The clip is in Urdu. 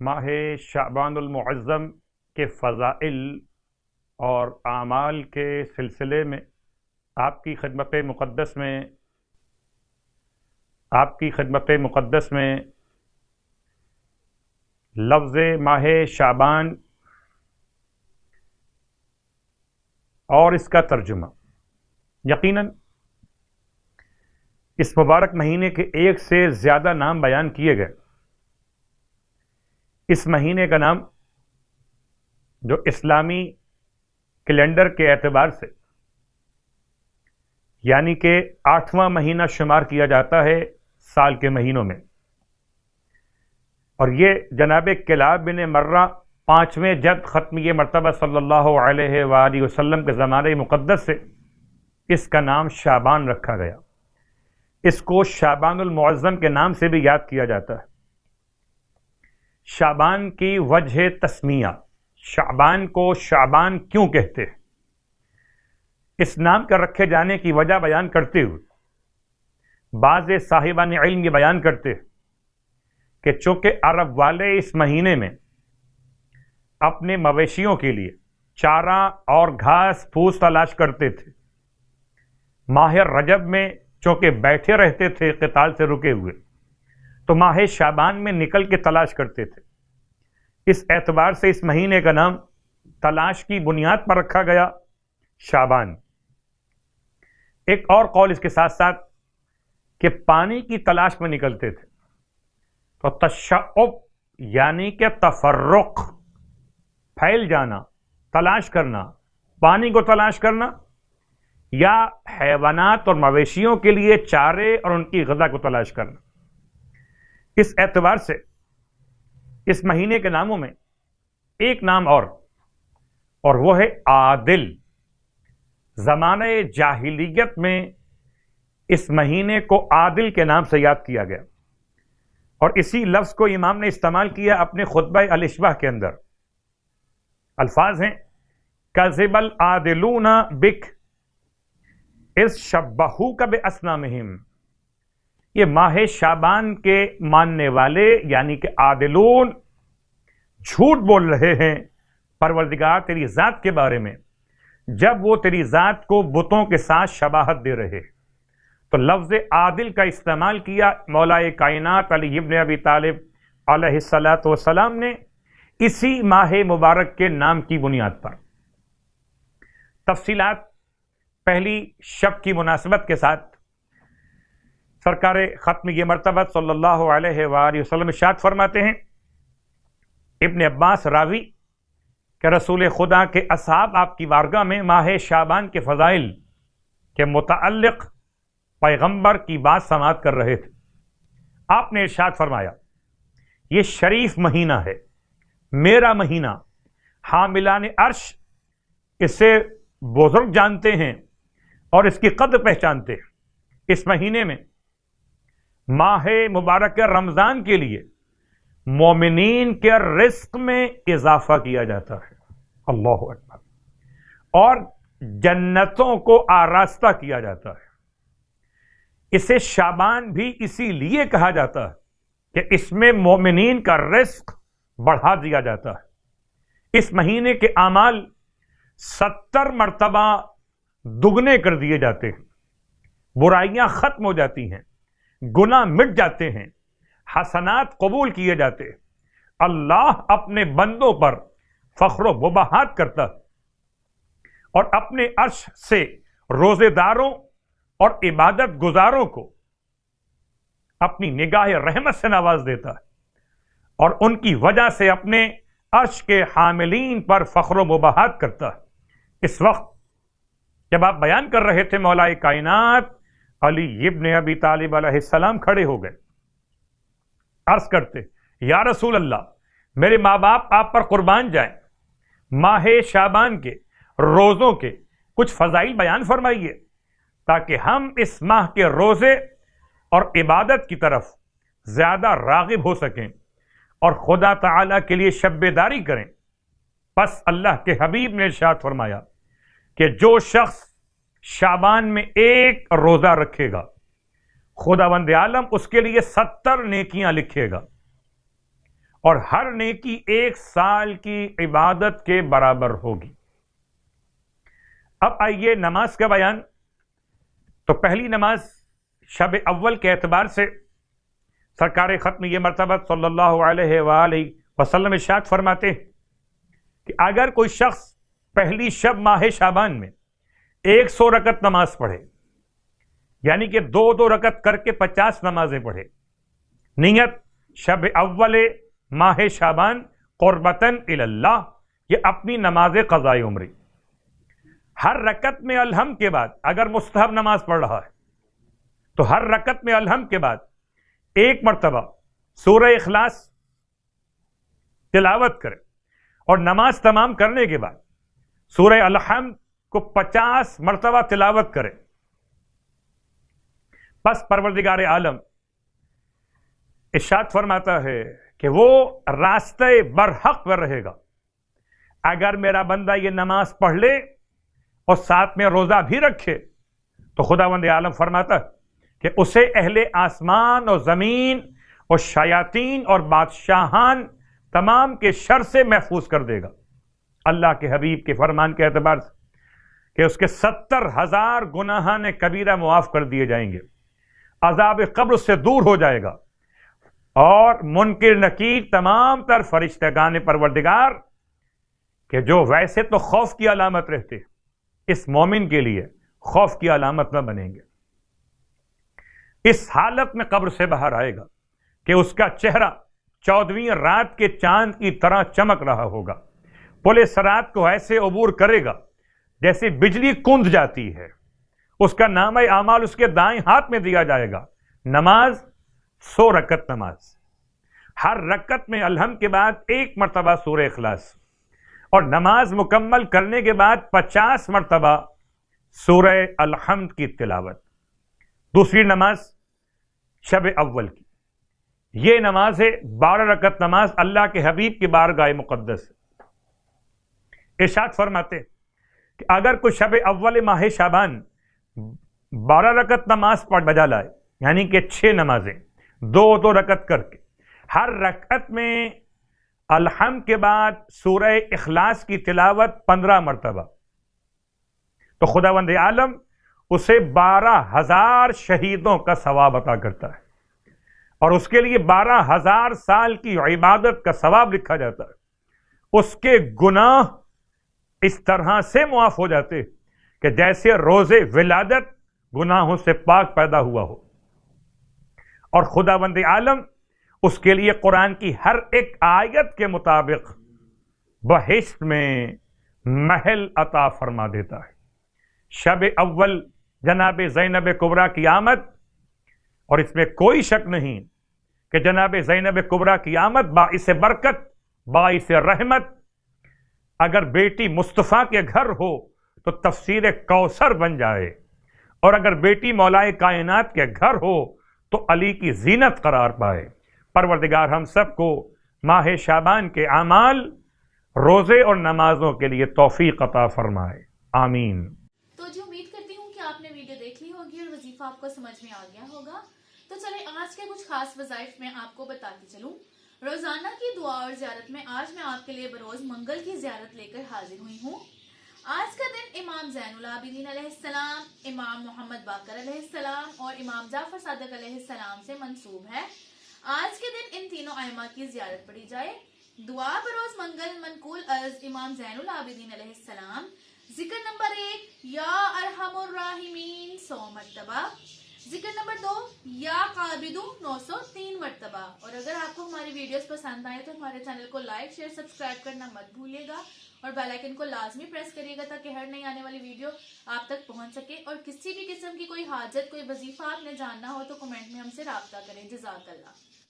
ماہ شعبان المعظم کے فضائل اور اعمال کے سلسلے میں آپ کی خدمت مقدس میں لفظ ماہ شعبان اور اس کا ترجمہ، یقیناً اس مبارک مہینے کے ایک سے زیادہ نام بیان کیے گئے۔ اس مہینے کا نام جو اسلامی کیلنڈر کے اعتبار سے یعنی کہ 8واں مہینہ شمار کیا جاتا ہے سال کے مہینوں میں، اور یہ جناب کلاب بن مرہ 5ویں جد ختمی مرتبہ صلی اللہ علیہ وآلہ وسلم کے زمانہ مقدس سے اس کا نام شعبان رکھا گیا۔ اس کو شعبان المعظم کے نام سے بھی یاد کیا جاتا ہے۔ شعبان کی وجہ تسمیہ، شعبان کو شعبان کیوں کہتے ہیں، اس نام کا رکھے جانے کی وجہ بیان کرتے ہوئے بعض صاحبان علم یہ بیان کرتے ہیں کہ چونکہ عرب والے اس مہینے میں اپنے مویشیوں کے لیے چارہ اور گھاس پھوس تلاش کرتے تھے، ماہ رجب میں چونکہ بیٹھے رہتے تھے قتال سے رکے ہوئے، تو ماہ شعبان میں نکل کے تلاش کرتے تھے۔ اس اعتبار سے اس مہینے کا نام تلاش کی بنیاد پر رکھا گیا شعبان۔ ایک اور قول اس کے ساتھ ساتھ کہ پانی کی تلاش میں نکلتے تھے، تو تشعب یعنی کہ تفرق، پھیل جانا، تلاش کرنا، پانی کو تلاش کرنا، یا حیوانات اور مویشیوں کے لیے چارے اور ان کی غذا کو تلاش کرنا۔ اس اعتبار سے اس مہینے کے ناموں میں ایک نام اور وہ ہے عادل۔ زمانہ جاہلیت میں اس مہینے کو عادل کے نام سے یاد کیا گیا، اور اسی لفظ کو امام نے استعمال کیا اپنے خطبہ الاشباح کے اندر۔ الفاظ ہیں کذب العادلون بک اذ شبہوک باسنامہم۔ یہ ماہ شعبان کے ماننے والے یعنی کہ عادلون جھوٹ بول رہے ہیں پروردگار تیری ذات کے بارے میں جب وہ تیری ذات کو بتوں کے ساتھ شباہت دے رہے۔ تو لفظ عادل کا استعمال کیا مولا کائنات علی ابن ابی طالب علیہ الصلاۃ والسلام نے اسی ماہ مبارک کے نام کی بنیاد پر۔ تفصیلات پہلی شب کی مناسبت کے ساتھ سرکار ختم یہ مرتبہ صلی اللہ علیہ وآلہ وسلم ارشاد فرماتے ہیں، ابن عباس راوی کہ رسول خدا کے اصحاب آپ کی بارگاہ میں ماہ شعبان کے فضائل کے متعلق پیغمبر کی بات سماعت کر رہے تھے۔ آپ نے ارشاد فرمایا، یہ شریف مہینہ ہے، میرا مہینہ، حاملان عرش اسے بزرگ جانتے ہیں اور اس کی قدر پہچانتے ہیں۔ اس مہینے میں ماہ مبارک رمضان کے لیے مومنین کے رزق میں اضافہ کیا جاتا ہے، اللہ اکبر، اور جنتوں کو آراستہ کیا جاتا ہے۔ اسے شعبان بھی اسی لیے کہا جاتا ہے کہ اس میں مومنین کا رزق بڑھا دیا جاتا ہے۔ اس مہینے کے اعمال 70 مرتبہ دگنے کر دیے جاتے ہیں، برائیاں ختم ہو جاتی ہیں، گناہ مٹ جاتے ہیں، حسنات قبول کیے جاتے ہیں۔ اللہ اپنے بندوں پر فخر و مباحات کرتا ہے اور اپنے عرش سے روزے داروں اور عبادت گزاروں کو اپنی نگاہ رحمت سے نواز دیتا ہے، اور ان کی وجہ سے اپنے عرش کے حاملین پر فخر و مباحات کرتا ہے۔ اس وقت جب آپ بیان کر رہے تھے مولا کائنات علی ابن ابی طالب علیہ السلام کھڑے ہو گئے، عرض کرتے، یا رسول اللہ، میرے ماں باپ آپ پر قربان جائیں، ماہ شعبان کے روزوں کے کچھ فضائل بیان فرمائیے تاکہ ہم اس ماہ کے روزے اور عبادت کی طرف زیادہ راغب ہو سکیں اور خدا تعالی کے لیے شب بیداری کریں۔ پس اللہ کے حبیب نے ارشاد فرمایا کہ جو شخص شعبان میں ایک روزہ رکھے گا، خداوند عالم اس کے لیے 70 نیکیاں لکھے گا، اور ہر نیکی 1 سال کی عبادت کے برابر ہوگی۔ اب آئیے نماز کا بیان۔ تو پہلی نماز شب اول کے اعتبار سے سرکار ختم یہ مرتبہ صلی اللہ علیہ وآلہ وسلم ارشاد فرماتے ہیں کہ اگر کوئی شخص پہلی شب ماہ شعبان میں 100 رکعت نماز پڑھے، یعنی کہ 2 رکعت کر کے 50 نمازیں پڑھے، نیت شب اول ماہ شعبان قربتاً الی اللہ، یہ اپنی نماز قضاء عمری، ہر رکعت میں الحمد کے بعد اگر مستحب نماز پڑھ رہا ہے تو ہر رکعت میں الحمد کے بعد 1 مرتبہ سورہ اخلاص تلاوت کرے، اور نماز تمام کرنے کے بعد سورہ الحمد کو 50 مرتبہ تلاوت کرے۔ بس پروردگار عالم ارشاد فرماتا ہے کہ وہ راستے برحق پر رہے گا۔ اگر میرا بندہ یہ نماز پڑھ لے اور ساتھ میں روزہ بھی رکھے تو خداوند عالم فرماتا ہے کہ اسے اہل آسمان اور زمین اور شیاطین اور بادشاہان تمام کے شر سے محفوظ کر دے گا۔ اللہ کے حبیب کے فرمان کے اعتبار سے کہ اس کے 70,000 گناہان کبیرہ معاف کر دیے جائیں گے، عذاب قبر سے دور ہو جائے گا، اور منکر نکیر تمام تر فرشتگان پروردگار کہ جو ویسے تو خوف کی علامت رہتے، اس مومن کے لیے خوف کی علامت نہ بنیں گے۔ اس حالت میں قبر سے باہر آئے گا کہ اس کا چہرہ 14ویں رات کے چاند کی طرح چمک رہا ہوگا، پل صراط کو ایسے عبور کرے گا جیسے بجلی کند جاتی ہے، اس کا نامہ اعمال اس کے دائیں ہاتھ میں دیا جائے گا۔ نماز 100 رکعت نماز، ہر رکعت میں الحمد کے بعد 1 مرتبہ سورہ اخلاص، اور نماز مکمل کرنے کے بعد 50 مرتبہ سورہ الحمد کی تلاوت۔ دوسری نماز شب اول کی، یہ نماز ہے 12 رکعت نماز، اللہ کے حبیب کی بارگاہ مقدس۔ ارشاد فرماتے کہ اگر کوئی شب اول ماہ شعبان 12 رکعت نماز پڑھ بجا لائے، یعنی کہ 6 نمازیں 2 رکعت کر کے، ہر رکعت میں الحمد کے بعد سورہ اخلاص کی تلاوت 15 مرتبہ، تو خداوند عالم اسے 12,000 شہیدوں کا ثواب عطا کرتا ہے، اور اس کے لیے 12,000 سال کی عبادت کا ثواب لکھا جاتا ہے۔ اس کے گناہ اس طرح سے معاف ہو جاتے کہ جیسے روز ولادت گناہوں سے پاک پیدا ہوا ہو، اور خداوند عالم اس کے لیے قرآن کی ہر ایک آیت کے مطابق بہشت میں محل عطا فرما دیتا ہے۔ شب اول جناب زینب کبریٰ کی آمد، اور اس میں کوئی شک نہیں کہ جناب زینب کبریٰ کی آمد باعث برکت، باعث رحمت، اگر بیٹی مصطفیٰ کے گھر ہو تو تفسیر کوثر بن جائے، اور اگر بیٹی مولائے کائنات کے گھر ہو تو علی کی زینت قرار پائے۔ پروردگار ہم سب کو ماہ شعبان کے اعمال، روزے اور نمازوں کے لیے توفیق عطا فرمائے، آمین۔ تو جو امید کرتی ہوں کہ آپ نے ویڈیو دیکھ لی ہوگی اور وظیفہ آپ کو سمجھ میں آ گیا ہوگا، تو چلیں آج کے کچھ خاص وظائف میں آپ کو بتاتی چلوں۔ روزانہ کی دعا اور زیارت میں آج میں آپ کے لیے بروز منگل کی زیارت لے کر حاضر ہوئی ہوں۔ آج کا دن امام زین العابدین علیہ السلام، امام محمد باقر علیہ السلام اور امام جعفر صادق علیہ السلام سے منسوب ہے۔ آج کے دن ان تینوں ائمہ کی زیارت پڑھی جائے۔ دعا بروز منگل منقول از امام زین العابدین علیہ السلام، ذکر نمبر 1 یا ارحم الراحمین 100 مرتبہ، ذکر نمبر 2 یا قابض 903 مرتبہ۔ اور اگر آپ کو ہماری ویڈیوز پسند آئے تو ہمارے چینل کو لائک، شیئر، سبسکرائب کرنا مت بھولیے گا، اور بیل آئیکن کو لازمی پریس کریے گا تاکہ ہر نئی آنے والی ویڈیو آپ تک پہنچ سکے۔ اور کسی بھی قسم کی کوئی حاجت، کوئی وظیفہ آپ نے جاننا ہو تو کمنٹ میں ہم سے رابطہ کریں۔ جزاک اللہ۔